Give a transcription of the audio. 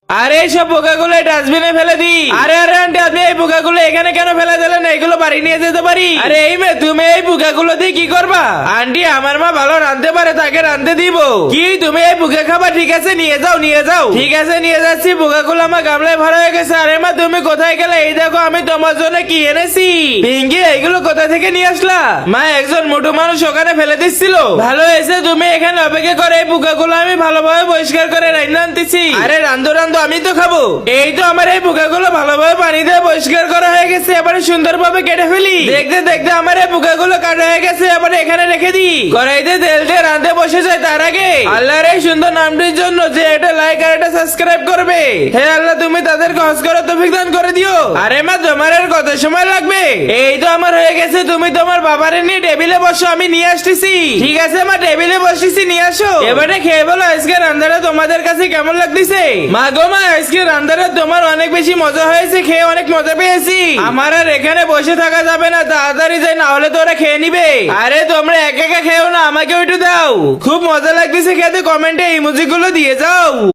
আরে এইসব পোকাগুলো ডাস্টবিনে ফেলে দি। আরে আরে আন্টি, আপনি এই পোকাগুলো এখানে কেন ফেলে দিলেন? এগুলো বাড়ি নিয়ে যেতে পারি। আরে এই মেয়ে, তুমি এই পোকাগুলো দিয়ে কি করবা? আন্টি, আমার মা ভালো রাঁধতে পারে, তাকে রাঁধতে দিব। কি তুমি এই পোকা খাবা? ঠিক আছে, নিয়ে যাও নিয়ে যাও। ঠিক আছে, নিয়ে যাচ্ছি। পোকাগুলো আমার গামলায় ভরা হয়ে গেছে। আরে মা, তুমি কোথায় গেলে? এই দেখো আমি তোমার জন্য কি এনেছি। পিঙ্কি, এগুলো কোথা থেকে নিয়ে আসলা? মা, একজন মোটু মানুষ ওখানে ফেলে দিচ্ছিল। ভালো হয়েছে তুমি এখানে অপেক্ষা করে। এই পোকাগুলো আমি ভালোভাবে পরিষ্কার করে রান্না আনতেছি। আরে রান্ধো রান্ধো, আমি তো খাবো। এই তো আমার এই পোকাগুলো ভালোভাবে পানি দিয়ে পরিষ্কার করা হয়ে গেছে। এবারে সুন্দরভাবে কেটে ফেলি। দেখতে দেখতে আমার এই পোকাগুলো কাটা হয়ে গেছে। এবারে এখানে রেখে দি। কড়াইতে তেল দিয়ে রাঁধতে বসে যায় তার আগে আল্লাহর এই সুন্দর নামটির জন্য যে এটা লাইক আর এটা সাবস্ক্রাইব করবে, হে আল্লাহ তুমি তাদেরকে হজ করার তৌফিক দান করে দিও। আরে মা, তোমার আর কত সময় লাগবে? এই তো আমার হয়ে গেছে। তুমি তোমার বাবারে নিয়ে টেবিলে বসো, আমি নিয়ে আসতেছি। ঠিক আছে মা, টেবিলে বসেছি, নিয়ে আসো। এবারে খেয়ে বলো আজকে রান্নাটা তোমাদের কাছে কেমন লাগতেছে। মা গো মা, আজকে রান্নাটা তোমার অনেক বেশি মজা হয়েছে, খেয়ে অনেক মজা পেয়েছি। আমার আর এখানে বসে থাকা যাবে না, তাড়াতাড়ি যাই, না হলে তো ওরা খেয়ে নিবে। আরে তোমরা একা একা খেও না, আমাকেও একটু দাও। খুব মজা লাগতেছে খেতে, কমেন্টে ইমোজি গুলো দিয়ে যাও।